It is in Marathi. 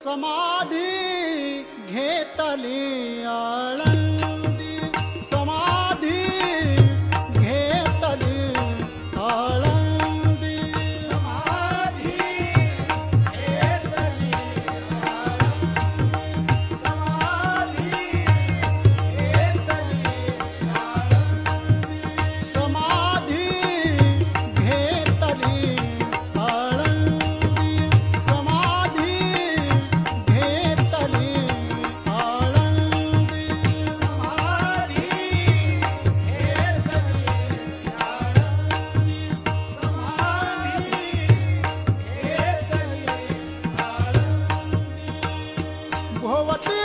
समाधी घेतली आळंदी, समाधी घेतली आळंदी, समाधी घेतली आळंदी, समाधी घेतली आळंदी, समाधी घेतली आळंदी, समाधी घेतली आळंदी, समाधी घेतली आळंदी, समाधी घेतली आळंदी, भोवती